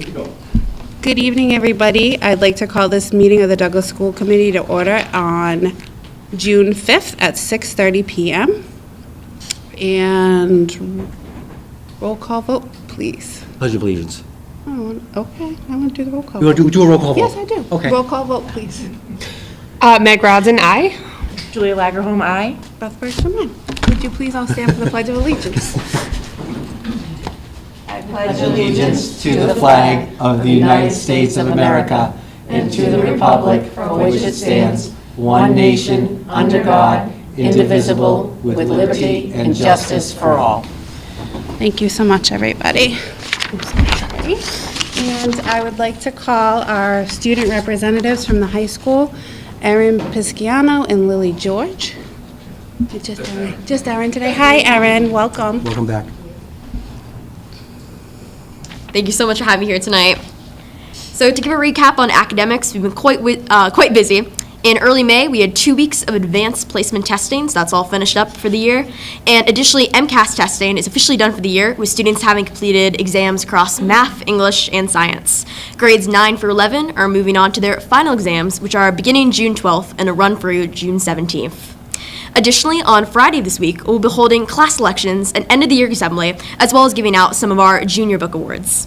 Good evening, everybody. I'd like to call this meeting of the Douglas School Committee to order on June 5th at 6:30 p.m. And roll call vote, please. Pledge of Allegiance. Oh, okay, I want to do the roll call. You want to do a roll call vote? Yes, I do. Okay. Roll call vote, please. Meg Rodden, aye. Julia Lagerholm, aye. Beth Bergstrom, aye. Would you please all stand for the Pledge of Allegiance? Pledge allegiance to the flag of the United States of America and to the republic for which it stands, one nation, under God, indivisible, with liberty and justice for all. Thank you so much, everybody. And I would like to call our student representatives from the high school, Erin Pisciano and Lily George. Just Erin today. Hi, Erin. Welcome. Welcome back. Thank you so much for having me here tonight. So to give a recap on academics, we've been quite busy. In early May, we had 2 weeks of advanced placement testing, so that's all finished up for the year. And additionally, MCAS testing is officially done for the year, with students having completed exams across math, English, and science. Grades 9 through 11 are moving on to their final exams, which are beginning June 12th and a run through June 17th. Additionally, on Friday this week, we'll be holding class elections and end-of-the-year assembly, as well as giving out some of our junior book awards.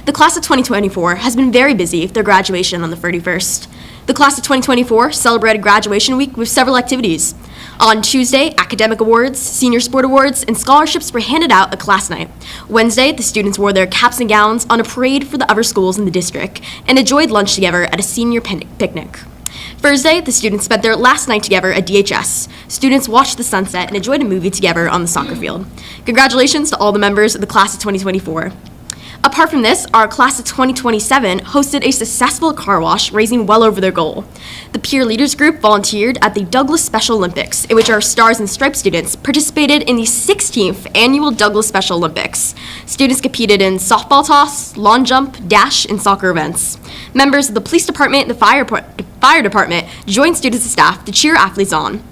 The class of 2024 has been very busy with their graduation on the 31st. The class of 2024 celebrated graduation week with several activities. On Tuesday, academic awards, senior sport awards, and scholarships were handed out at class night. Wednesday, the students wore their caps and gowns on a parade for the other schools in the district and enjoyed lunch together at a senior picnic. Thursday, the students spent their last night together at DHS. Students watched the sunset and enjoyed a movie together on the soccer field. Congratulations to all the members of the class of 2024. Apart from this, our class of 2027 hosted a successful car wash, raising well over their goal. The peer leaders group volunteered at the Douglas Special Olympics, in which our Stars and Stripes students participated in the 16th annual Douglas Special Olympics. Students competed in softball toss, lawn jump, dash, and soccer events. Members of the police department and the fire department joined students and staff to cheer athletes on.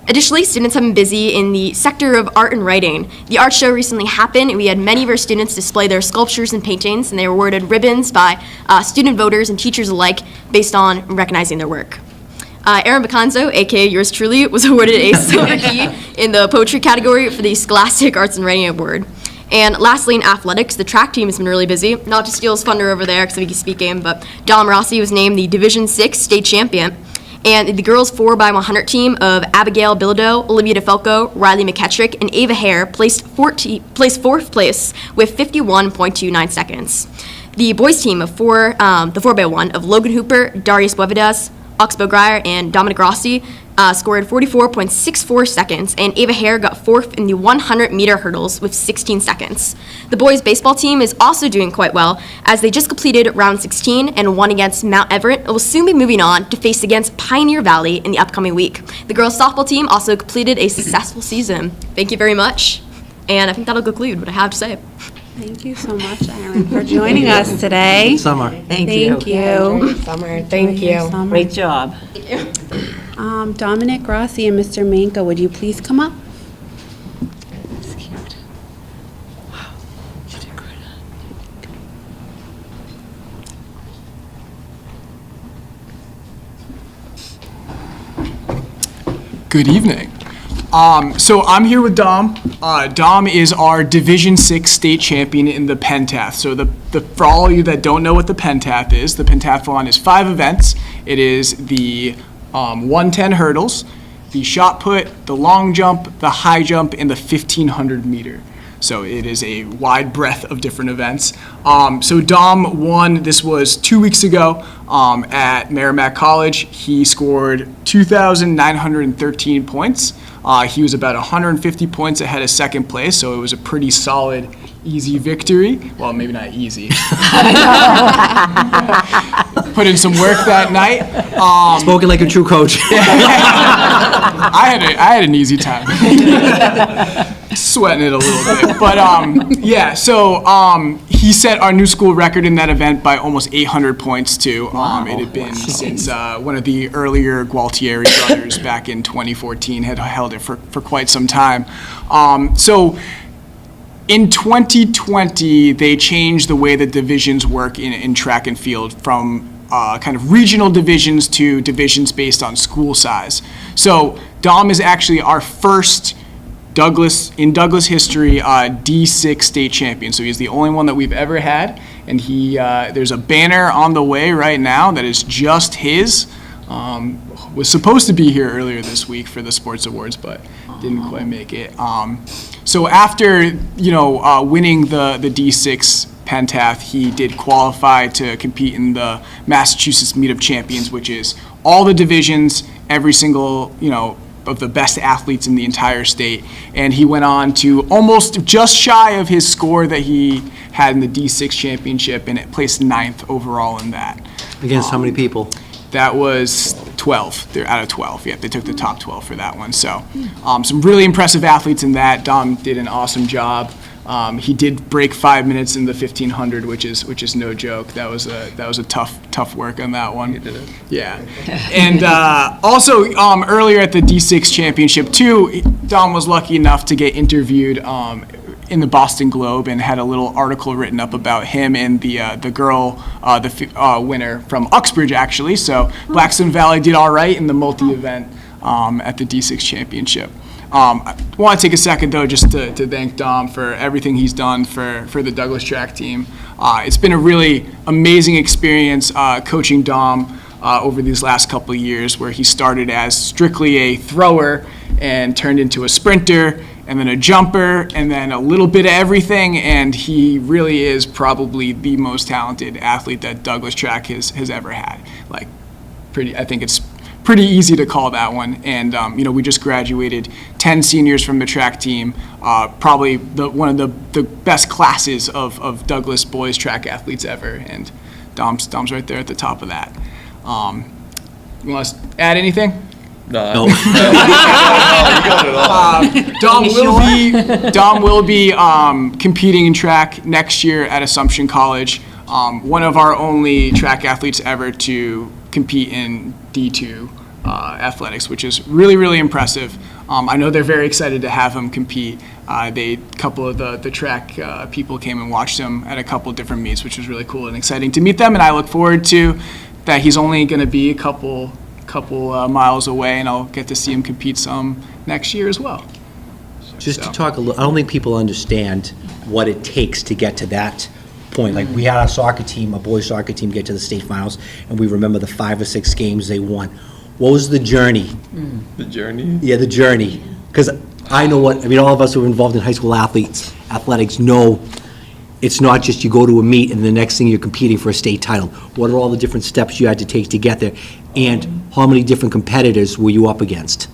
Additionally, students have been busy in the sector of art and writing. The art show recently happened, and we had many of our students display their sculptures and paintings, and they were awarded ribbons by student voters and teachers alike based on recognizing their work. Aaron Bacanzo, aka yours truly, was awarded a silver key in the poetry category for the Scholastic Arts and Writing Award. And lastly, in athletics, the track team has been really busy. Not to steal his thunder over there, because we keep speaking, but Dom Rossi was named the Division VI state champion. And the girls 4x100 team of Abigail Bilodeau, Olivia DeFalco, Riley McKettrick, and Ava Hare placed fourth place with 51.29 seconds. The boys team of the 4x1 of Logan Hooper, Darius Buevidas, Oxbow Grier, and Dominic Rossi scored 44.64 seconds, and Ava Hare got fourth in the 100-meter hurdles with 16 seconds. The boys' baseball team is also doing quite well, as they just completed round 16 and won against Mount Everett and will soon be moving on to face against Pioneer Valley in the upcoming week. The girls' softball team also completed a successful season. Thank you very much, and I think that'll conclude what I have to say. Thank you so much, Erin, for joining us today. Summer. Thank you. Summer, thank you. Summer. Great job. Dominic Rossi and Mr. Manka, would you please come up? Good evening. So I'm here with Dom. Dom is our Division VI state champion in the pentathlon. So for all of you that don't know what the pentathlon is, the pentathlon is 5 events. It is the 110 hurdles, the shot put, the long jump, the high jump, and the 1500 meter. So it is a wide breadth of different events. So Dom won, this was 2 weeks ago at Merrimack College. He scored 2,913 points. He was about 150 points ahead of second place, so it was a pretty solid, easy victory. Well, maybe not easy. Put in some work that night. Spoken like a true coach. I had an easy time. Sweating it a little bit. But yeah, so he set our new school record in that event by almost 800 points too. It had been since one of the earlier Gualtieri brothers back in 2014 had held it for quite some time. So In 2020, they changed the way the divisions work in track and field from kind of regional divisions to divisions based on school size. So Dom is actually our first in Douglas history, D6 state champion. So he's the only one that we've ever had. And there's a banner on the way right now that is just his. Was supposed to be here earlier this week for the sports awards, but didn't quite make it. So after winning the D6 Pentath, he did qualify to compete in the Massachusetts Meet of Champions, which is all the divisions, every single of the best athletes in the entire state. And he went on to almost just shy of his score that he had in the D6 championship, and it placed 9th overall in that. Against how many people? That was 12. They're out of 12. Yeah, they took the top 12 for that one. So some really impressive athletes in that. Dom did an awesome job. He did break 5 minutes in the 1500, which is no joke. That was a tough work on that one. You did it. Yeah, and also earlier at the D6 championship too, Dom was lucky enough to get interviewed in the Boston Globe and had a little article written up about him and the girl, winner from Uxbridge actually. So Blackstone Valley did all right in the multi-event at the D6 championship. I want to take a second, though, just to thank Dom for everything he's done for the Douglas track team. It's been a really amazing experience coaching Dom over these last couple of years, where he started as strictly a thrower and turned into a sprinter and then a jumper and then a little bit of everything, and he really is probably the most talented athlete that Douglas track has ever had. I think it's pretty easy to call that one. And we just graduated 10 seniors from the track team, probably one of the best classes of Douglas boys track athletes ever, and Dom's right there at the top of that. You want to add anything? No. Dom will be competing in track next year at Assumption College. One of our only track athletes ever to compete in D2 athletics, which is really, really impressive. I know they're very excited to have him compete. A couple of the track people came and watched him at a couple of different meets, which was really cool and exciting to meet them. And I look forward to that. He's only going to be a couple miles away, and I'll get to see him compete some next year as well. Just to talk a little, I don't think people understand what it takes to get to that point. Like, we had our soccer team, a boys soccer team, get to the state finals, and we remember the 5 or 6 games they won. What was the journey? The journey? Yeah, the journey. Because I know all of us who are involved in high school athletics know it's not just you go to a meet and the next thing you're competing for a state title. What are all the different steps you had to take to get there? And how many different competitors were you up against?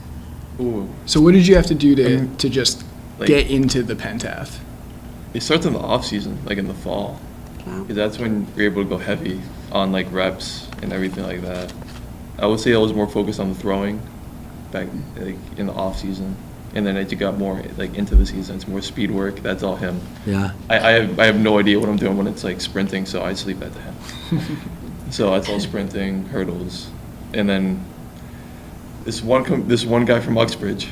Ooh. So what did you have to do to just get into the Pentath? It starts in the off season, like in the fall. Wow. Because that's when you're able to go heavy on like reps and everything like that. I would say I was more focused on the throwing back in the off season. And then as you got more into the season, it's more speed work. That's all him. Yeah. I have no idea what I'm doing when it's sprinting, so I sleep at the him. So it's all sprinting, hurdles, and then this one guy from Uxbridge,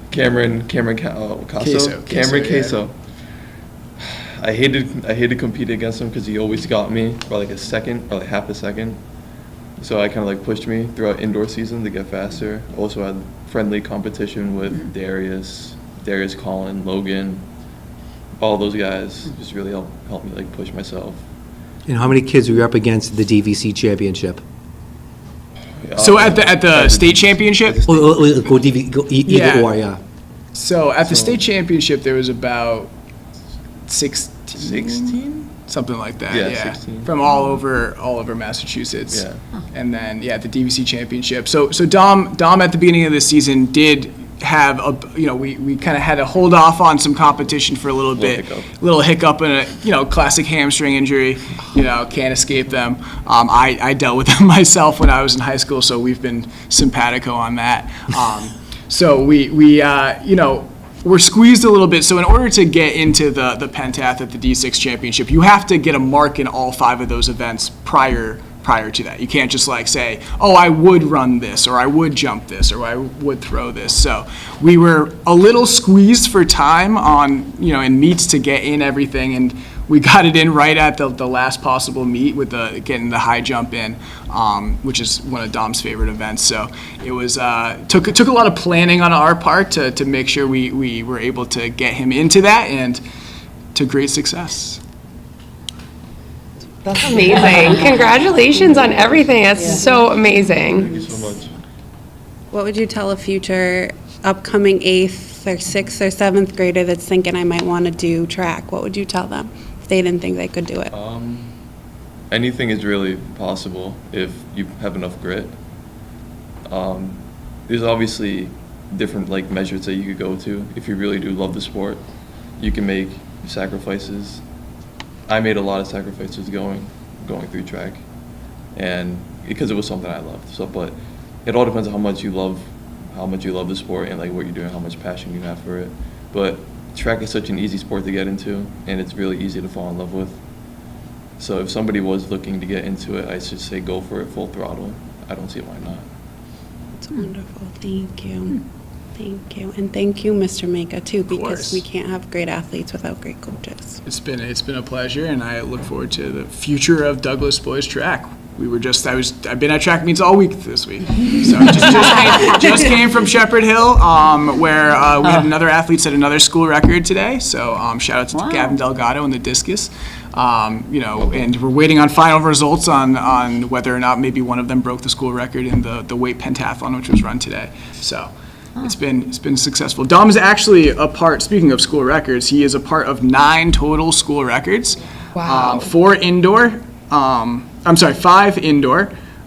Cameron Queso. Queso. I hated competing against him because he always got me by a second or half a second. So I kind of pushed me throughout indoor season to get faster. Also had friendly competition with Darius Collin, Logan, all those guys. Just really helped me push myself. And how many kids were you up against at the DVC championship? So at the state championship? Go either Yeah. or, yeah. So at the state championship, there was about 16? Something like that, Yeah, yeah. 16. From all over Massachusetts. Yeah. And then, at the DVC championship. So Dom at the beginning of the season did have we kind of had to hold off on some competition for a little bit. Little hiccup and a classic hamstring injury, can't escape them. I dealt with them myself when I was in high school, so we've been simpatico on that. So we're squeezed a little bit. So in order to get into the Pentath at the D6 championship, you have to get a mark in all 5 of those events prior prior to that. You can't just like say, oh, I would run this, or I would jump this, or I would throw this. So we were a little squeezed for time on, in meets to get in everything, and we got it in right at the last possible meet with getting the high jump in, which is one of Dom's favorite events. So it was took a lot of planning on our part to make sure we were able to get him into that, and to great success. That's amazing. Congratulations on everything. That's so amazing. Thank you so much. What would you tell a future upcoming 8th or 6th or 7th grader that's thinking I might want to do track? What would you tell them if they didn't think they could do it? Anything is really possible if you have enough grit. There's obviously different like measures that you could go to. If you really do love the sport, you can make sacrifices. I made a lot of sacrifices going through track, and because it was something I loved. So, but it all depends on how much you love the sport and like what you're doing, how much passion you have for it. But track is such an easy sport to get into, and it's really easy to fall in love with. So if somebody was looking to get into it, I should say go for it full throttle. I don't see why not. It's wonderful. Thank you. Thank you. And thank you, Mr. Maka, too, because course. we can't have great athletes without great coaches. It's been a pleasure, and I look forward to the future of Douglas Boys Track. I've been at track meets all week this week. So just came from Shepherd Hill, where we had another athlete set another school record today. So shout out to Gavin Delgado in the discus. And we're waiting on final results on whether or not maybe one of them broke the school record in the weight pentathlon, which was run today. So it's been successful. Dom is actually a part, speaking of school records, he is a part of 9 total school records. Wow. 5 indoor,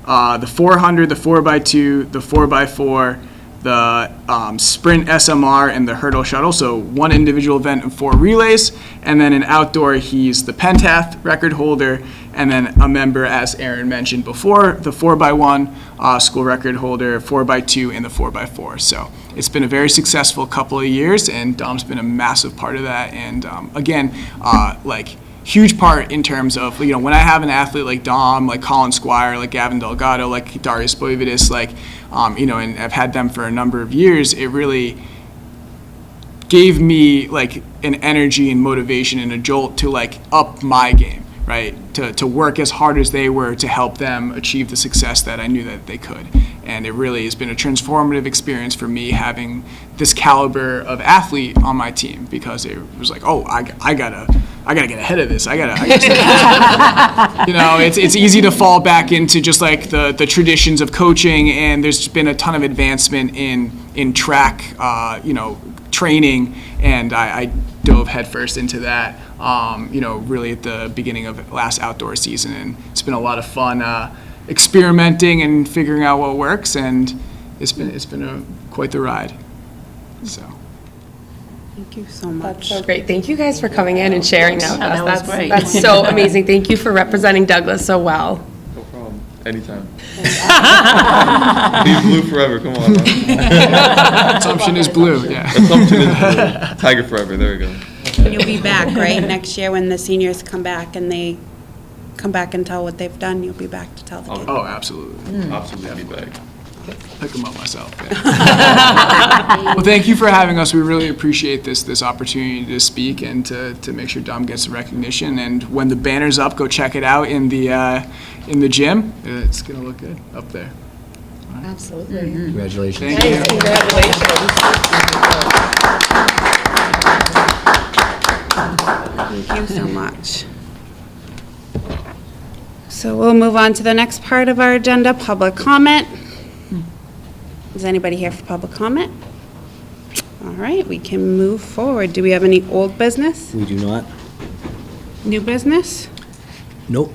the 400, the 4x2, the 4x4, the sprint SMR, and the hurdle shuttle. So 1 individual event and 4 relays. And then in outdoor, he's the pentath record holder, and then a member, as Aaron mentioned before, the 4x1 school record holder, 4x2, and the 4x4. So it's been a very successful couple of years, and Dom's been a massive part of that. And again, huge part in terms of, when I have an athlete like Dom, like Colin Squire, like Gavin Delgado, like Darius Boividis, and I've had them for a number of years, it really gave me an energy and motivation and a jolt to up my game, right? To work as hard as they were to help them achieve the success that I knew that they could. And it really has been a transformative experience for me having this caliber of athlete on my team, because it was like, oh, I gotta get ahead of this. It's easy to fall back into just the traditions of coaching, and there's been a ton of advancement in track, training, and I dove headfirst into that, really at the beginning of last outdoor season, and it's been a lot of fun experimenting and figuring out what works, and it's been quite the ride. So. Thank you so much. That's so great. Thank you guys for coming in and sharing that with us. that was great. That's so amazing. Thank you for representing Douglas so well. No problem. Anytime. Be blue forever. Come on. Assumption is blue, yeah. Assumption is blue. Tiger forever. There we go. And you'll be back, right, next year when the seniors come back and they come back and tell what they've done, you'll be back to tell the kids. Oh, absolutely. Absolutely be back. Pick them up myself. Yeah. Well, thank you for having us. We really appreciate this opportunity to speak and to make sure Dom gets the recognition. And when the banner's up, go check it out in the gym. It's gonna look good up there. Absolutely. Congratulations. Thank you. Congratulations. Thank you so much. So we'll move on to the next part of our agenda, public comment. Is anybody here for public comment? All right, we can move forward. Do we have any old business? We do not? New business? Nope.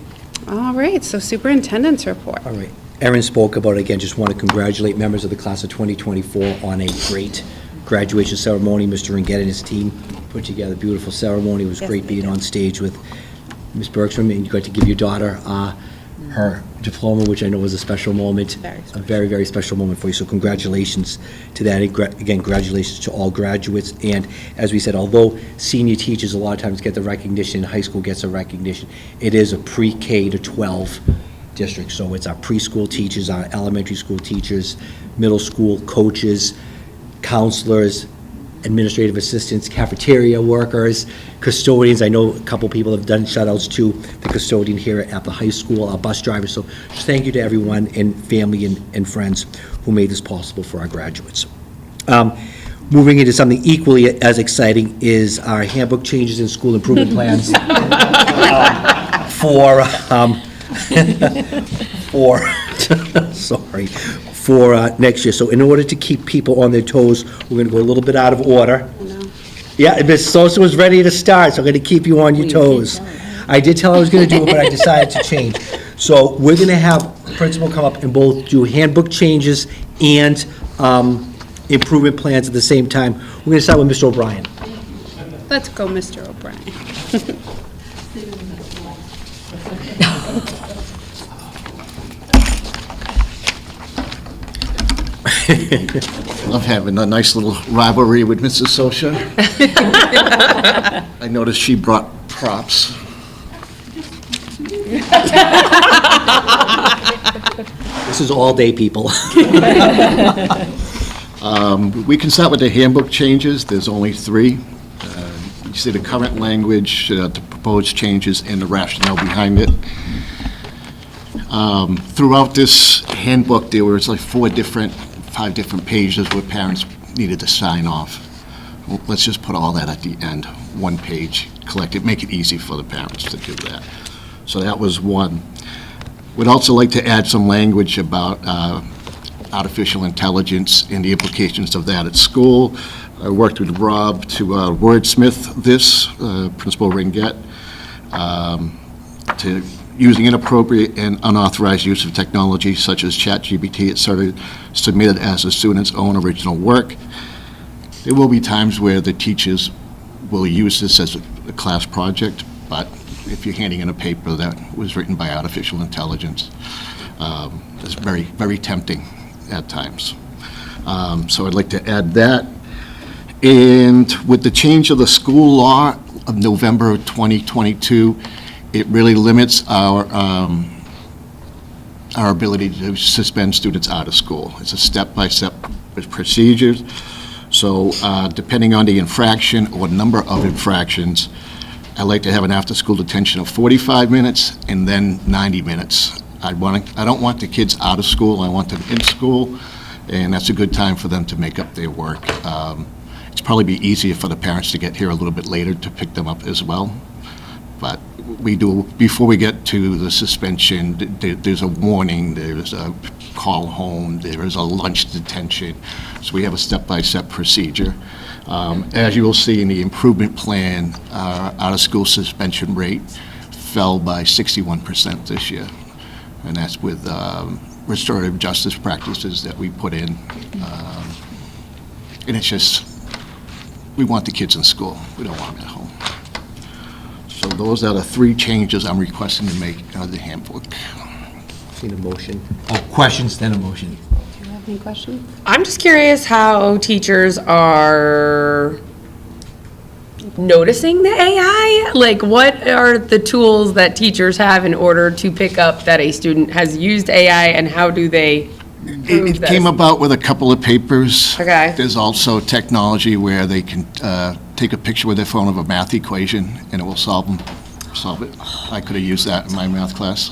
All right, so superintendent's report. All right. Erin spoke about it again. Just want to congratulate members of the class of 2024 on a great graduation ceremony. Mr. Ringett and his team put together a beautiful ceremony. It was Yes, great they being did. on stage with Ms. Bergstrom, and you got to give your daughter her diploma, which I know was a special moment. Very A special. very, very special moment for you. So congratulations to that. And again, congratulations to all graduates. And as we said, although senior teachers a lot of times get the recognition, high school gets the recognition, it is a pre-K to 12 district. So it's our preschool teachers, our elementary school teachers, middle school coaches, counselors, administrative assistants, cafeteria workers, custodians. I know a couple people have done shout-outs to the custodian here at the high school, our bus drivers. So just thank you to everyone and family and friends who made this possible for our graduates. Moving into something equally as exciting is our handbook changes and school improvement plans for next year. So in order to keep people on their toes, we're going to go a little bit out of order. Yeah, Ms. Sosa was ready to start, so I'm going to keep you on your toes. I did tell her I was going to do it, but I decided to change. So we're going to have principal come up and both do handbook changes and improvement plans at the same time. We're going to start with Mr. O'Brien. Let's go, Mr. O'Brien. Love having a nice little rivalry with Mrs. Socha. I noticed she brought props. This is all day, people. We can start with the handbook changes. There's only 3. You see the current language, the proposed changes, and the rationale behind it. Throughout this handbook, there was like 5 different pages where parents needed to sign off. Well, let's just put all that at the end, 1 page, collect it, make it easy for the parents to do that. So that was 1. We'd also like to add some language about artificial intelligence and the implications of that at school. I worked with Rob to wordsmith this, Principal Ringett, to using inappropriate and unauthorized use of technology such as ChatGPT, etc., submitted as the student's own original work. There will be times where the teachers will use this as a class project, but if you're handing in a paper that was written by artificial intelligence, it's very, very tempting at times. So I'd like to add that. And with the change of the school law of November 2022, it really limits our ability to suspend students out of school. It's a step-by-step procedure. So depending on the infraction or number of infractions, I like to have an after-school detention of 45 minutes and then 90 minutes. I don't want the kids out of school. I want them in school, and that's a good time for them to make up their work. It's probably be easier for the parents to get here a little bit later to pick them up as well. But we do, before we get to the suspension, there's a warning, there's a call home, there is a lunch detention. So we have a step-by-step procedure. As you will see in the improvement plan, our out-of-school suspension rate fell by 61% this year. And that's with restorative justice practices that we put in. And it's just, we want the kids in school. We don't want them at home. So those are the 3 changes I'm requesting to make the handbook. Need a motion? Oh, questions, then a motion. Do you have any questions? I'm just curious how teachers are noticing the AI. Like, what are the tools that teachers have in order to pick up that a student has used AI, and how do they prove It this? came about with a couple of papers. Okay. There's also technology where they can take a picture with their phone of a math equation, and it will solve it. I could have used that in my math class.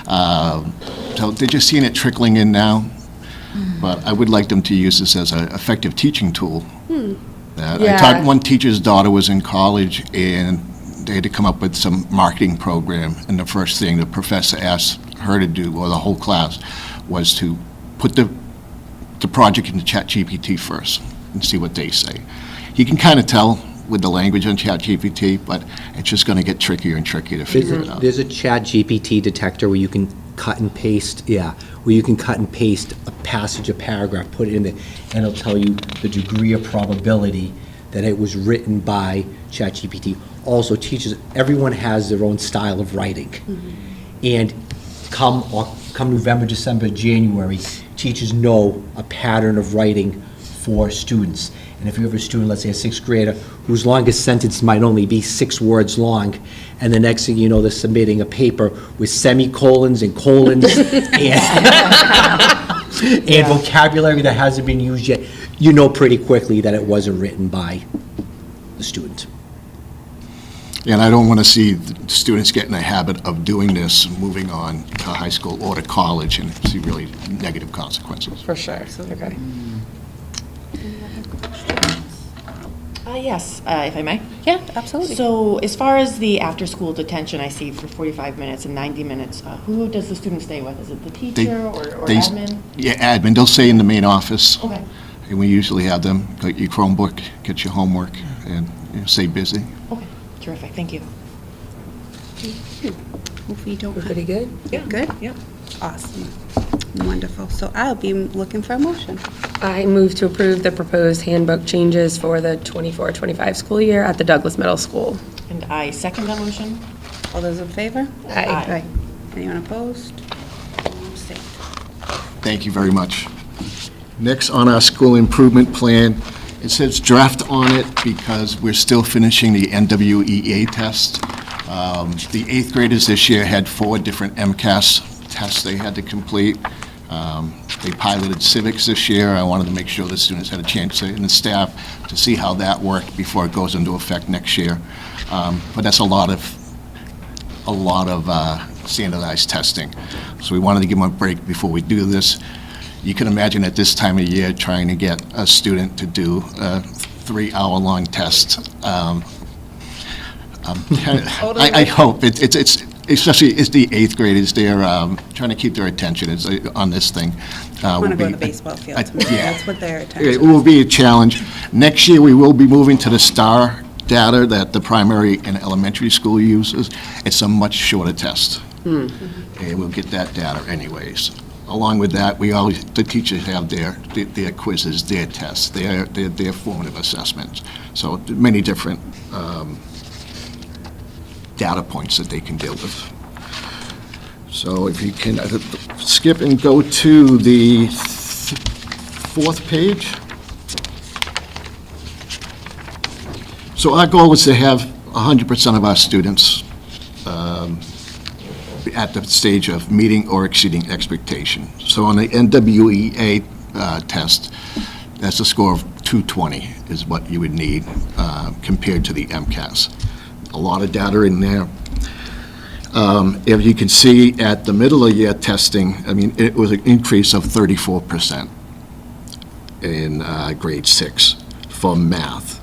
So they're just seeing it trickling in now, but I would like them to use this as an effective teaching tool. I Yeah. taught one teacher's daughter was in college, and they had to come up with some marketing program, and the first thing the professor asked her to do, or the whole class, was to put the project into ChatGPT first and see what they say. You can kind of tell with the language on ChatGPT, but it's just going to get trickier and trickier to figure it out. There's a ChatGPT detector where you can cut and paste, where you can cut and paste a passage, a paragraph, put it in there, and it'll tell you the degree of probability that it was written by ChatGPT. Also, teachers, everyone has their own style of writing. And come November, December, January, teachers know a pattern of writing for students. And if you have a student, let's say a 6th grader, whose longest sentence might only be 6 words long, and the next thing you know, they're submitting a paper with semicolons and colons and vocabulary that hasn't been used yet. You know pretty quickly that it wasn't written by the student. And I don't want to see the students get in a habit of doing this, moving on to high school or to college, and see really negative consequences. For sure, okay. Yes, if I may. Yeah, absolutely. So as far as the after-school detention I see for 45 minutes and 90 minutes, who does the student stay with? Is it the They- teacher or they- admin? Yeah, admin, they'll stay in the main office. Okay. And we usually have them get your Chromebook, get your homework, and stay busy. Okay, terrific, thank you. If we don't have. Pretty good? Good? Yep. Awesome. Wonderful. So I'll be looking for a motion. I move to approve the proposed handbook changes for the 24-25 school year at the Douglas Middle School. And I second that motion. All those in favor? Aye. Anyone opposed? Abstained. Thank you very much. Next on our school improvement plan, it says draft on it because we're still finishing the NWEA test. The eighth graders this year had 4 different MCAS tests they had to complete. They piloted civics this year. I wanted to make sure the students had a chance, and the staff, to see how that worked before it goes into effect next year. But that's a lot of standardized testing. So we wanted to give them a break before we do this. You can imagine at this time of year, trying to get a student to do a 3-hour-long test. I hope, it's especially it's the eighth graders, they're trying to keep their attention on this thing. I want to go to the baseball field tomorrow. yeah. That's what their It attention will is. be a challenge. Next year, we will be moving to the STAR data that the primary and elementary school uses. It's a much shorter test. And we'll get that data anyways. Along with that, the teachers have their quizzes, their tests, their formative assessments. So many different data points that they can deal with. So if you can skip and go to the 4th page. So our goal is to have 100% of our students at the stage of meeting or exceeding expectation. So on the NWEA test, that's a score of 220 is what you would need compared to the MCAS. A lot of data in there. If you can see at the middle of year testing, I mean, it was an increase of 34% in grade 6 for math.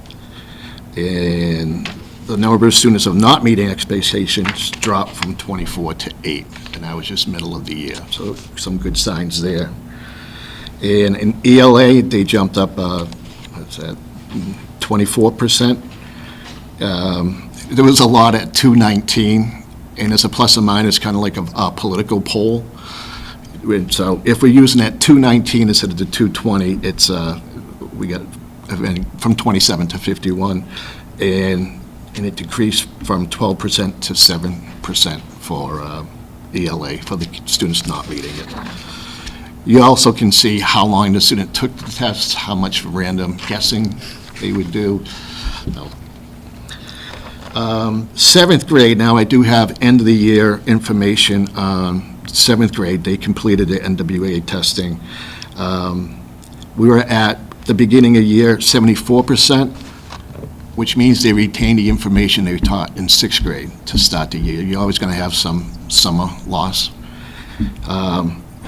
And the number of students of not meeting expectations dropped from 24 to 8, and that was just middle of the year. So some good signs there. And in ELA, they jumped up, 24%. There was a lot at 219, and it's a plus or minus, kind of like a political poll. And so if we're using that 219 instead of the 220, it's, we got from 27 to 51, and it decreased from 12% to 7% for ELA, for the students not meeting it. You also can see how long the student took the test, how much random guessing they would do. No. 7th grade, now I do have end of the year information on 7th grade. They completed the NWEA testing. We were at the beginning of year 74%, which means they retained the information they were taught in 6th grade to start the year. You're always going to have some summer loss.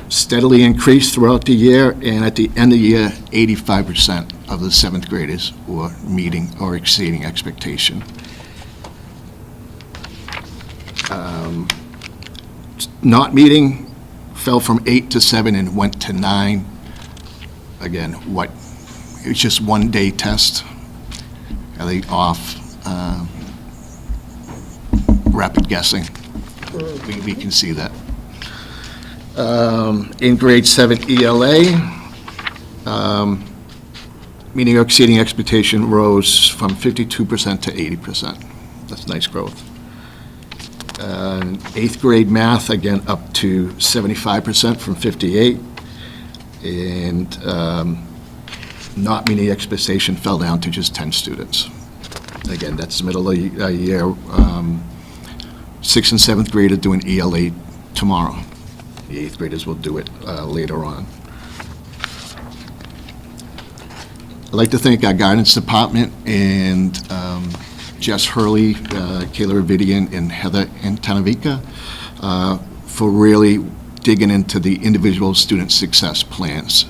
Steadily increased throughout the year, and at the end of the year, 85% of the 7th graders were meeting or exceeding expectation. Not meeting fell from 8 to 7 and went to 9. Again, it's just one-day test. Are they off? Rapid guessing. We can see that. In grade 7 ELA, meeting or exceeding expectation rose from 52% to 80%. That's nice growth. 8th grade math, again, up to 75% from 58. And not meeting expectation fell down to just 10 students. Again, that's middle of the year. 6th and 7th grade are doing ELA tomorrow. The 8th graders will do it later on. I'd like to thank our guidance department and Jess Hurley, Kayla Ravidian, and Heather Antanavica for really digging into the individual student success plans.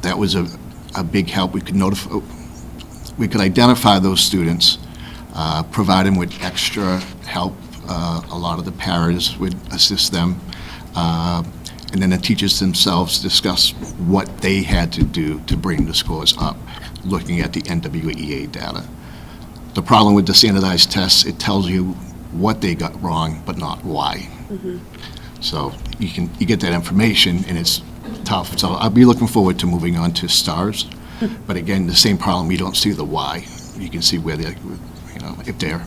That was a big help. We could identify those students, provide them with extra help. A lot of the paras would assist them. And then the teachers themselves discuss what they had to do to bring the scores up, looking at the NWEA data. The problem with the standardized tests, it tells you what they got wrong, but not why. So you get that information, and it's tough. So I'll be looking forward to moving on to STARS. But again, the same problem, you don't see the why. You can see where they, if they're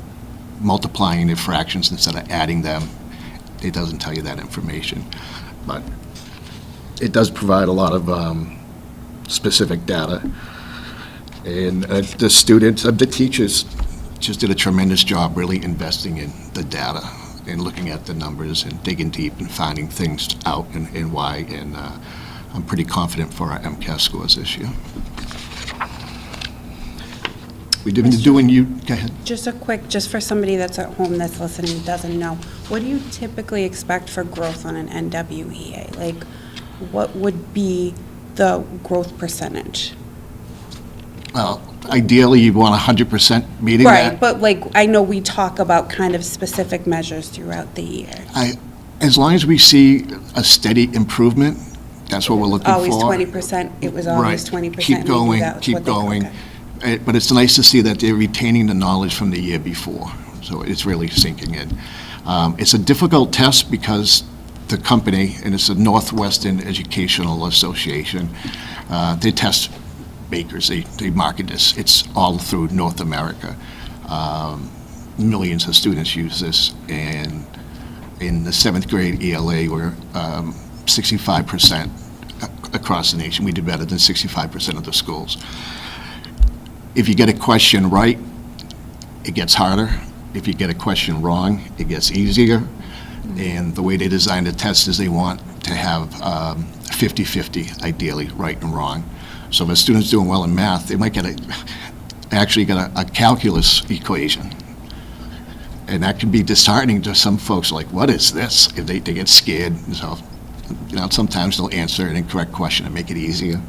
multiplying their fractions instead of adding them, it doesn't tell you that information. But it does provide a lot of specific data. And the students, the teachers just did a tremendous job really investing in the data and looking at the numbers and digging deep and finding things out and why. And I'm pretty confident for our MCAS scores this year. We didn't do go ahead. Just a quick, just for somebody that's at home that's listening and doesn't know, what do you typically expect for growth on an NWEA? Like, what would be the growth percentage? Well, ideally, you want 100% meeting that. Right, but like, I know we talk about kind of specific measures throughout the year. As long as we see a steady improvement, that's what we're looking for. Always 20%, it was always 20%. Right. Keep going, keep going. But it's nice to see that they're retaining the knowledge from the year before, so it's really sinking in. It's a difficult test because the company, and it's the Northwestern Educational Association, they test bakers, they market this. It's all through North America. Millions of students use this, and in the 7th grade ELA, we're 65% across the nation. We did better than 65% of the schools. If you get a question right, it gets harder. If you get a question wrong, it gets easier. And the way they design the test is they want to have 50-50, ideally, right and wrong. So if a student's doing well in math, they might actually get a calculus equation. And that can be disheartening to some folks, like, what is this? If they get scared. So, sometimes they'll answer an incorrect question and make it easier.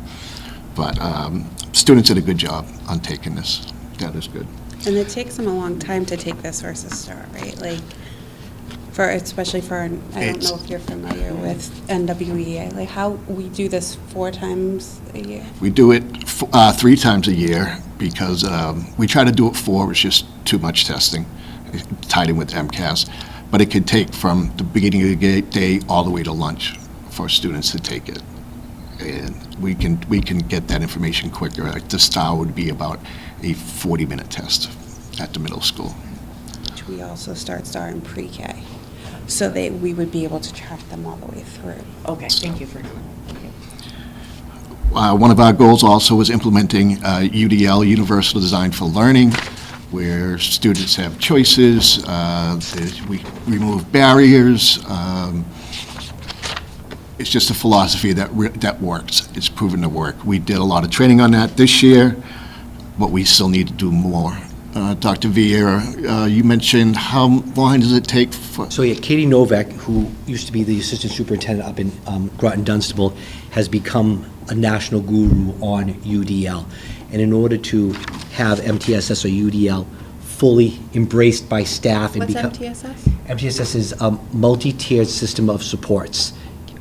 But students did a good job on taking this. That is good. And it takes them a long time to take this versus STAR, right? Like, especially for, I don't know if you're familiar with NWEA, like how we do this 4 times a year? We do it 3 times a year because we try to do it 4, it's just too much testing, tied in with MCAS. But it could take from the beginning of the day all the way to lunch for students to take it. And we can get that information quicker. Like the STAR would be about a 40-minute test at the middle school. Which we also start STAR in pre-K, so we would be able to track them all the way through. Okay, thank you for One of our goals also is implementing UDL, Universal Design for Learning, where students have choices, we remove barriers. It's just a philosophy that works. It's proven to work. We did a lot of training on that this year, but we still need to do more. Dr. Vieira, you mentioned how long does it take for... So yeah, Katie Novak, who used to be the assistant superintendent up in Groton Dunstable, has become a national guru on UDL. And in order to have MTSS or UDL fully embraced by staff and What's become... MTSS? MTSS is a multi-tiered system of supports.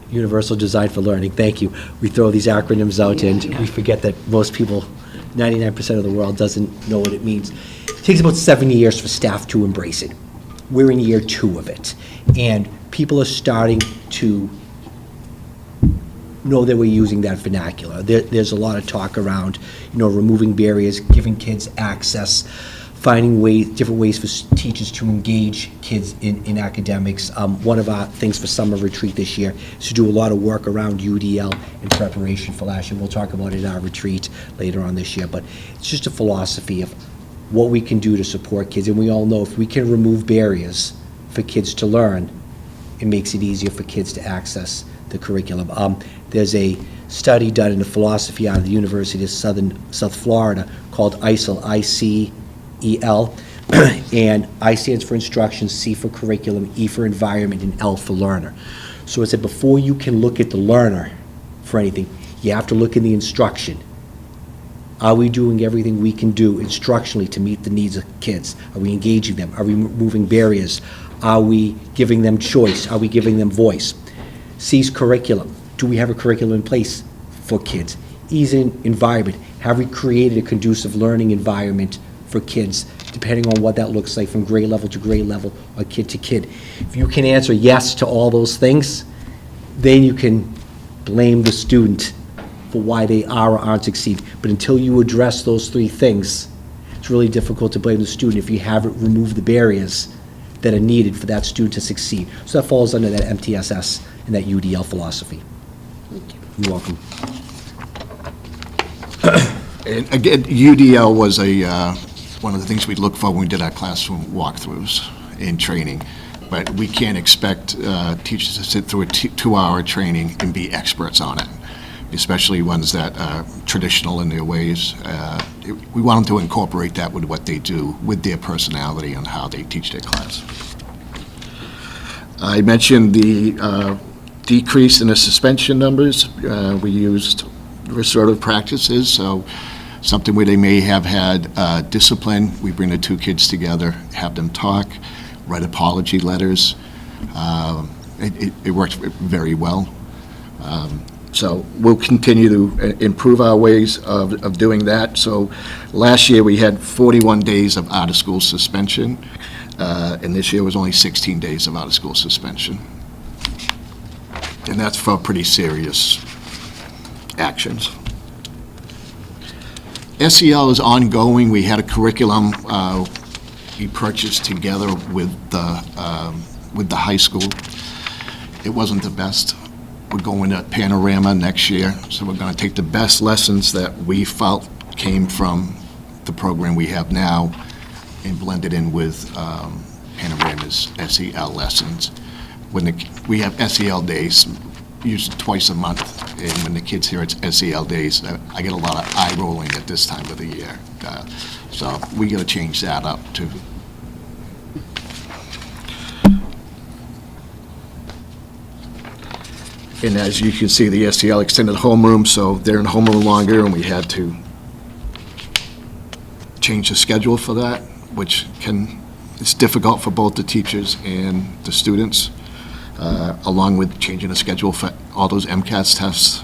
Universal Design for Learning. Thank you. We throw these acronyms out and we forget that most people, 99% of the world doesn't know what it means. It takes about 7 years for staff to embrace it. We're in year 2 of it. And people are starting to know that we're using that vernacular. There's a lot of talk around, removing barriers, giving kids access, finding different ways for teachers to engage kids in academics. One of our things for summer retreat this year is to do a lot of work around UDL in preparation for last year. We'll talk about it in our retreat later on this year, but it's just a philosophy of what we can do to support kids. And we all know if we can remove barriers for kids to learn, it makes it easier for kids to access the curriculum. There's a study done in philosophy out of the University of South Florida called ICEL, I-C-E-L, and I stands for instruction, C for curriculum, E for environment, and L for learner. So it said before you can look at the learner for anything, you have to look in the instruction. Are we doing everything we can do instructionally to meet the needs of kids? Are we engaging them? Are we removing barriers? Are we giving them choice? Are we giving them voice? C's curriculum. Do we have a curriculum in place for kids? E's in environment. Have we created a conducive learning environment for kids, depending on what that looks like from grade level to grade level or kid to kid? If you can answer yes to all those things, then you can blame the student for why they are or aren't succeeding. But until you address those three things, it's really difficult to blame the student if you haven't removed the barriers that are needed for that student to succeed. So that falls under that MTSS and that UDL philosophy. You're welcome. And again, UDL was one of the things we looked for when we did our classroom walkthroughs in training. But we can't expect teachers to sit through a 2-hour training and be experts on it, especially ones that are traditional in their ways. We want them to incorporate that with what they do, with their personality and how they teach their class. I mentioned the decrease in the suspension numbers. We used restorative practices, so something where they may have had discipline. We bring the two kids together, have them talk, write apology letters. It worked very well. So we'll continue to improve our ways of doing that. So last year, we had 41 days of out-of-school suspension, and this year was only 16 days of out-of-school suspension. And that's for pretty serious actions. SEL is ongoing. We had a curriculum we purchased together with the high school. It wasn't the best. We're going to Panorama next year, so we're going to take the best lessons that we felt came from the program we have now and blend it in with Panorama's SEL lessons. We have SEL days, usually twice a month, and when the kids hear it's SEL days, I get a lot of eye rolling at this time of the year. So we got to change that up too. And as you can see, the SEL extended homeroom, so they're in homeroom longer, and we had to change the schedule for that, which it's difficult for both the teachers and the students, along with changing the schedule for all those MCAS tests.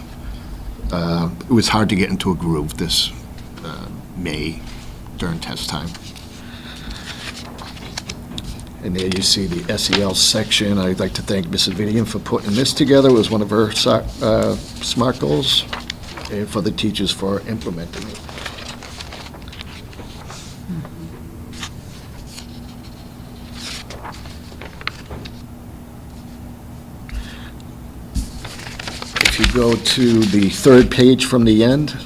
It was hard to get into a groove this May during test time. And there you see the SEL section. I'd like to thank Mrs. Vidian for putting this together. It was one of her SMART goals, and for the teachers for implementing it. If you go to the third page from the end,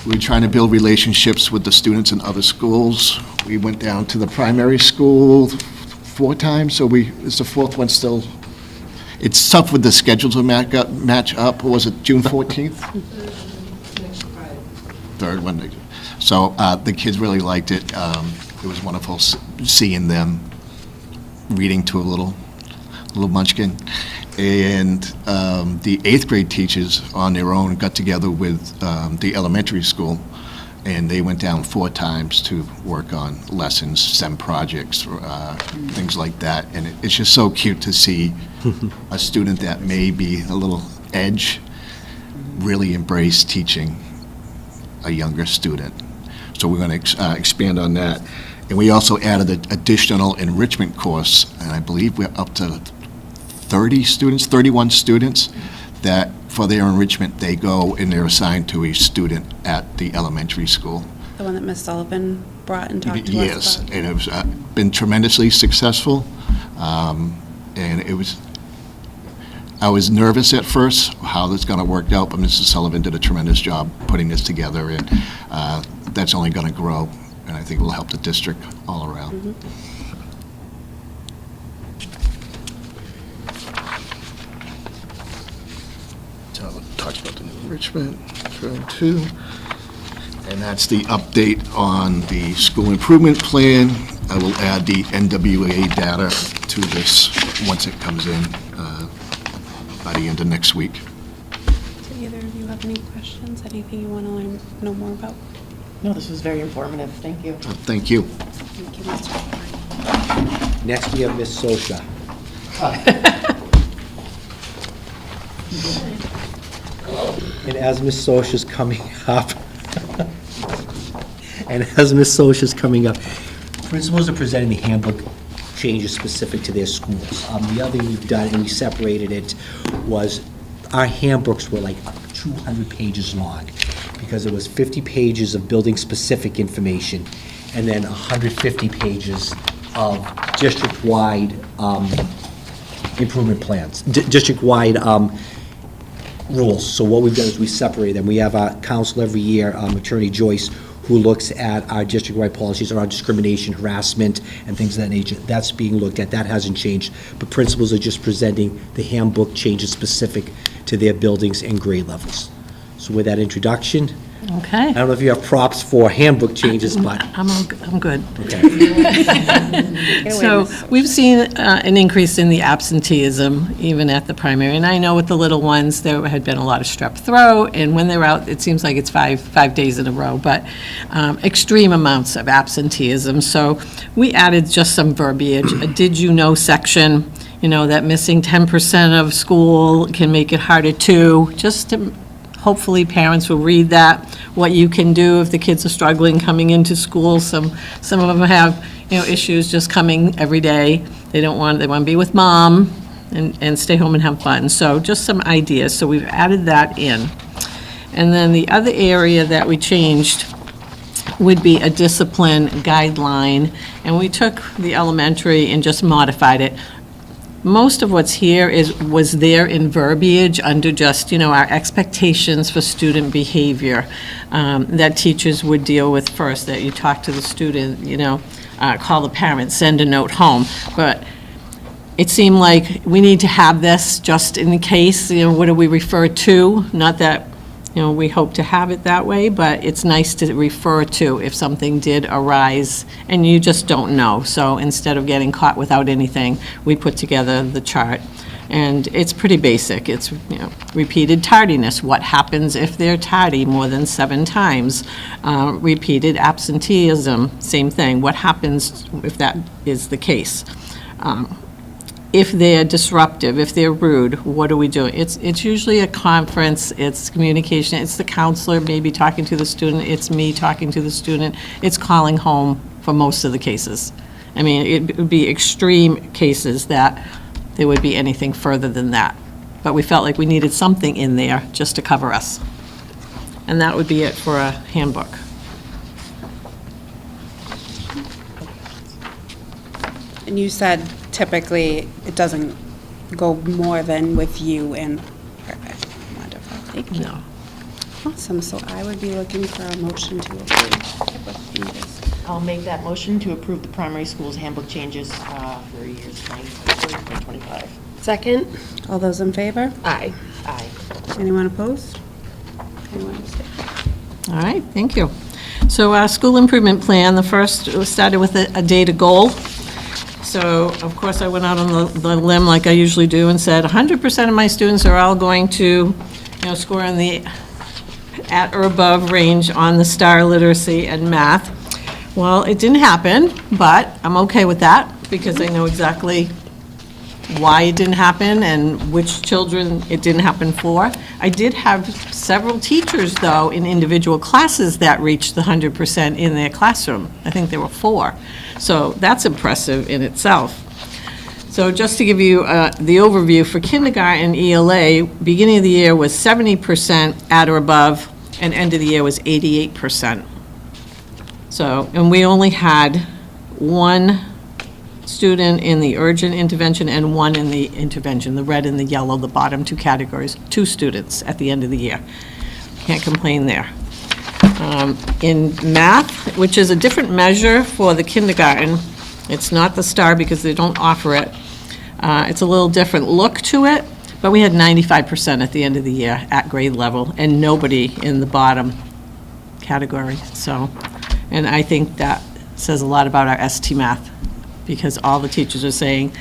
we're trying to build relationships with the students in other schools. We went down to the primary school 4 times, so is the 4th one still? It's tough with the schedules to match up. Was it June 14th? Third one. So the kids really liked it. It was wonderful seeing them reading to a little munchkin. And the 8th grade teachers on their own got together with the elementary school, and they went down 4 times to work on lessons, STEM projects, things like that. And it's just so cute to see a student that may be a little edge really embrace teaching a younger student. So we're going to expand on that. And we also added an additional enrichment course, and I believe we're up to 31 students, that for their enrichment, they go and they're assigned to a student at the elementary school. The one that Ms. Sullivan brought and talked to us Yes, about. and it's been tremendously successful. And I was nervous at first how this is going to work out, but Mrs. Sullivan did a tremendous job putting this together, and that's only going to grow. And I think it will help the district all around. So it talks about the new Richmond, turn 2. And that's the update on the school improvement plan. I will add the NWA data to this once it comes in by the end of next week. Do either of you have any questions? Anything you want to know more about? No, this was very informative. Thank you. Thank you. Thank you, Mr. Next, we have Ms. Sosha. And as Ms. Sosha's coming up, principals are presenting the handbook changes specific to their schools. The other thing we've done, and we separated it, was our handbooks were like 200 pages long, because it was 50 pages of building-specific information, and then 150 pages of district-wide improvement plans, district-wide rules. So what we've done is we separate them. We have a council every year, Attorney Joyce, who looks at our district-wide policies around discrimination, harassment, and things of that nature. That's being looked at. That hasn't changed. But principals are just presenting the handbook changes specific to their buildings and grade levels. So with that introduction, Okay. I don't know if you have props for handbook changes, but, I'm good. okay. So we've seen an increase in the absenteeism, even at the primary. And I know with the little ones, there had been a lot of strep throat, and when they're out, it seems like it's five days in a row, but extreme amounts of absenteeism. So we added just some verbiage, a did you know section, that missing 10% of school can make it harder to, just to hopefully parents will read that, what you can do if the kids are struggling coming into school. Some of them have, issues just coming every day. They want to be with mom and stay home and have fun. So just some ideas. So we've added that in. And then the other area that we changed would be a discipline guideline. And we took the elementary and just modified it. Most of what's here was there in verbiage under just, our expectations for student behavior that teachers would deal with first, that you talk to the student, call the parent, send a note home. But it seemed like we need to have this just in case, what do we refer to? Not that, we hope to have it that way, but it's nice to refer to if something did arise and you just don't know. So instead of getting caught without anything, we put together the chart. And it's pretty basic. It's, repeated tardiness. What happens if they're tardy more than 7 times? Repeated absenteeism, same thing. What happens if that is the case? If they're disruptive, if they're rude, what are we doing? It's usually a conference, it's communication, it's the counselor maybe talking to the student, it's me talking to the student, it's calling home for most of the cases. I mean, it would be extreme cases that there would be anything further than that. But we felt like we needed something in there just to cover us. And that would be it for a handbook. And you said typically it doesn't go more than with you and, perfect, wonderful, thank you. No. Awesome, so I would be looking for a motion to approve changes. I'll make that motion to approve the primary school's handbook changes for years 2024 and 25. Second? All those in favor? Aye. Aye. Anyone opposed? Anyone abstain? All right, thank you. So our school improvement plan, the first started with a data goal. So, of course, I went out on the limb like I usually do and said 100% of my students are all going to, score in the at or above range on the STAR literacy and math. Well, it didn't happen, but I'm okay with that because I know exactly why it didn't happen and which children it didn't happen for. I did have several teachers, though, in individual classes that reached the 100% in their classroom. I think there were 4. So that's impressive in itself. So just to give you the overview, for kindergarten ELA, beginning of the year was 70% at or above, and end of the year was 88%. So, and we only had 1 student in the urgent intervention and 1 in the intervention, the red and the yellow, the bottom 2 categories, 2 students at the end of the year. Can't complain there. In math, which is a different measure for the kindergarten, it's not the STAR because they don't offer it. It's a little different look to it, but we had 95% at the end of the year at grade level, and nobody in the bottom category. So, and I think that says a lot about our ST Math, because all the teachers are saying,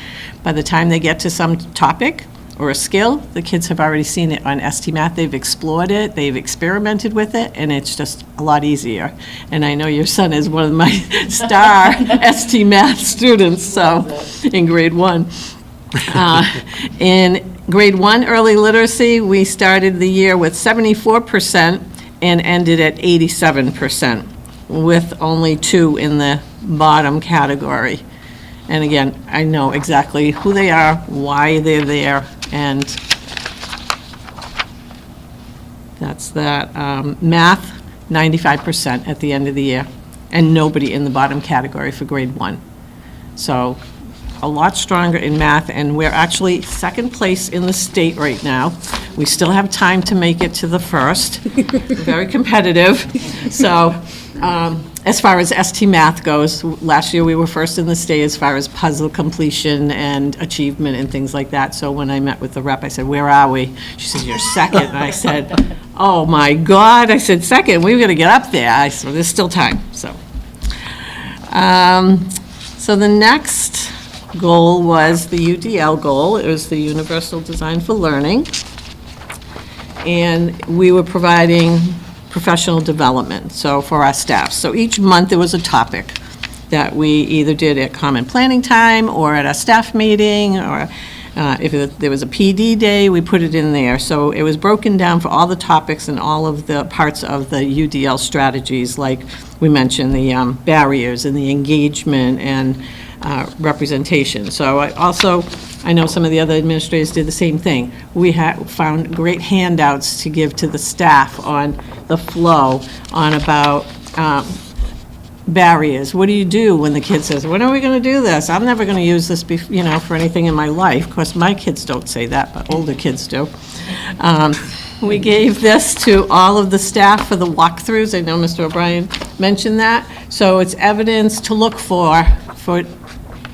by the time they get to some topic or a skill, the kids have already seen it on ST Math. They've explored it, they've experimented with it, and it's just a lot easier. And I know your son is one of my star ST Math students, so, in grade 1. In grade 1 early literacy, we started the year with 74% and ended at 87%, with only 2 in the bottom category. And again, I know exactly who they are, why they're there, and that's that. Math, 95% at the end of the year, and nobody in the bottom category for grade 1. So a lot stronger in math, and we're actually second place in the state right now. We still have time to make it to the first. Very competitive. So as far as ST Math goes, last year we were first in the state as far as puzzle completion and achievement and things like that. So when I met with the rep, I said, "Where are we?" She said, "You're second." And I said, "Oh my God." I said, "Second, we've got to get up there." I said, "There's still time." So, so the next goal was the UDL goal. It was the Universal Design for Learning. And we were providing professional development, so for our staff. So each month there was a topic that we either did at common planning time or at a staff meeting, or if there was a PD day, we put it in there. So it was broken down for all the topics and all of the parts of the UDL strategies, like we mentioned, the barriers and the engagement and representation. So I know some of the other administrators did the same thing. We found great handouts to give to the staff on the flow, on about barriers. What do you do when the kid says, "When are we going to do this? I'm never going to use this, for anything in my life." Of course, my kids don't say that, but older kids do. We gave this to all of the staff for the walkthroughs. I know Mr. O'Brien mentioned that. So it's evidence to look for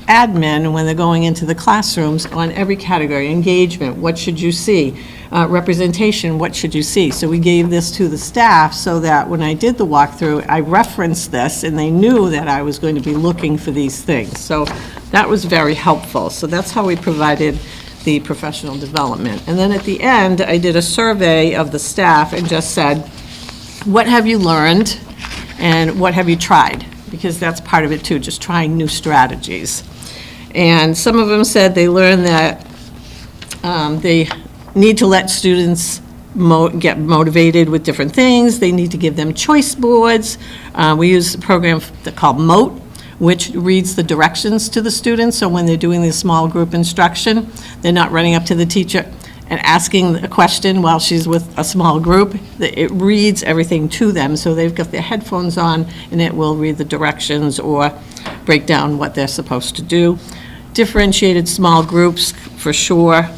admin when they're going into the classrooms on every category. Engagement, what should you see? Representation, what should you see? So we gave this to the staff so that when I did the walkthrough, I referenced this and they knew that I was going to be looking for these things. So that was very helpful. So that's how we provided the professional development. And then at the end, I did a survey of the staff and just said, what have you learned and what have you tried? Because that's part of it too, just trying new strategies. And some of them said they learned that they need to let students get motivated with different things. They need to give them choice boards. We use a program called MOTE, which reads the directions to the students. So when they're doing the small group instruction, they're not running up to the teacher and asking a question while she's with a small group. It reads everything to them, so they've got their headphones on, and it will read the directions or break down what they're supposed to do. Differentiated small groups, for sure.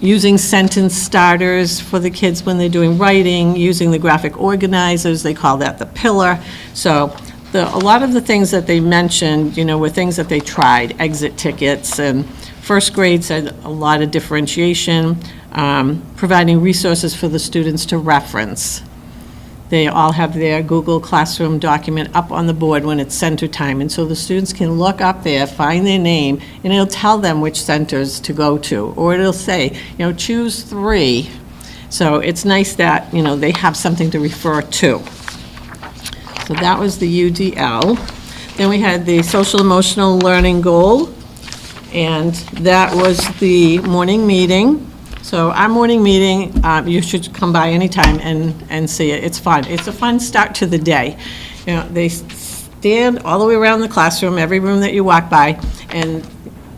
Using sentence starters for the kids when they're doing writing, using the graphic organizers, they call that the pillar. So a lot of the things that they mentioned, were things that they tried, exit tickets, and first grade said a lot of differentiation, providing resources for the students to reference. They all have their Google Classroom document up on the board when it's center time, and so the students can look up there, find their name, and it'll tell them which centers to go to, or it'll say, choose 3. So it's nice that, they have something to refer to. So that was the UDL. Then we had the social emotional learning goal, and that was the morning meeting. So our morning meeting, you should come by anytime and see it. It's fun. It's a fun start to the day. They stand all the way around the classroom, every room that you walk by, and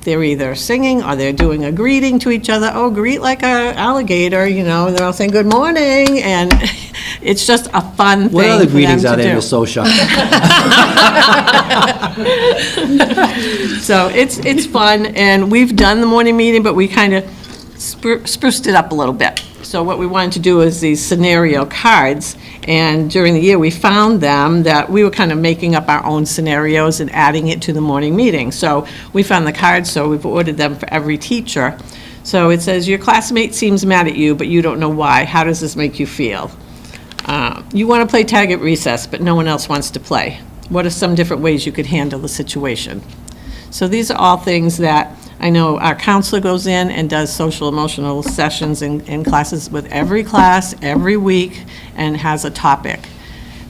they're either singing or they're doing a greeting to each other. Oh, greet like an alligator, and they're all saying good morning, and it's just a fun thing for them to do. What other greetings are there in Socia? So it's fun, and we've done the morning meeting, but we kind of spruced it up a little bit. So what we wanted to do is these scenario cards, and during the year, we found them that we were kind of making up our own scenarios and adding it to the morning meeting. So we found the cards, so we've ordered them for every teacher. So it says, your classmate seems mad at you, but you don't know why. How does this make you feel? You want to play tag at recess, but no one else wants to play. What are some different ways you could handle the situation? So these are all things that I know our counselor goes in and does social emotional sessions in classes with every class, every week, and has a topic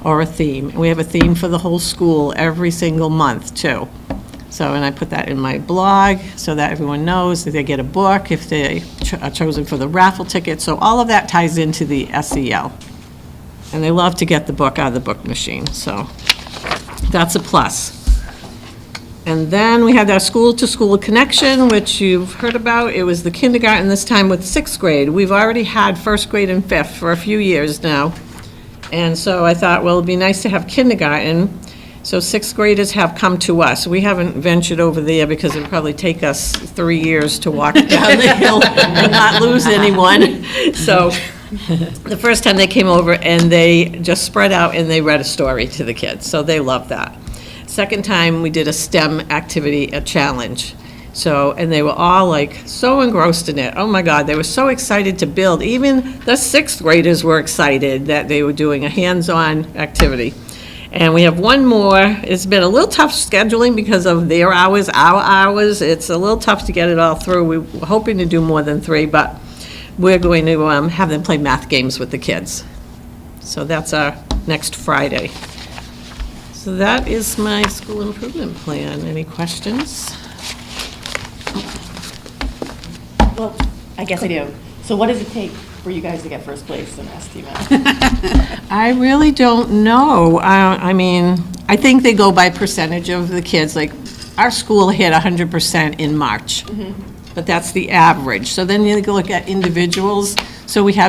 or a theme. We have a theme for the whole school every single month, too. So, and I put that in my blog so that everyone knows that they get a book if they are chosen for the raffle ticket. So all of that ties into the SEL. And they love to get the book out of the book machine, so that's a plus. And then we had our school-to-school connection, which you've heard about. It was the kindergarten, this time with 6th grade. We've already had 1st grade and 5th for a few years now. And so I thought, well, it'd be nice to have kindergarten. So 6th graders have come to us. We haven't ventured over there because it would probably take us 3 years to walk down the hill and not lose anyone. So the first time they came over and they just spread out and they read a story to the kids. So they loved that. Second time, we did a STEM activity, a challenge. So, and they were all like so engrossed in it. Oh my God, they were so excited to build. Even the 6th graders were excited that they were doing a hands-on activity. And we have one more. It's been a little tough scheduling because of their hours, our hours. It's a little tough to get it all through. We were hoping to do more than 3, but we're going to have them play math games with the kids. So that's our next Friday. So that is my school improvement plan. Any questions? Well, I guess I do. So what does it take for you guys to get first place in STMAT? I really don't know. I mean, I think they go by percentage of the kids. Like, our school hit 100% in March, but that's the average. So then you go look at individuals. So we have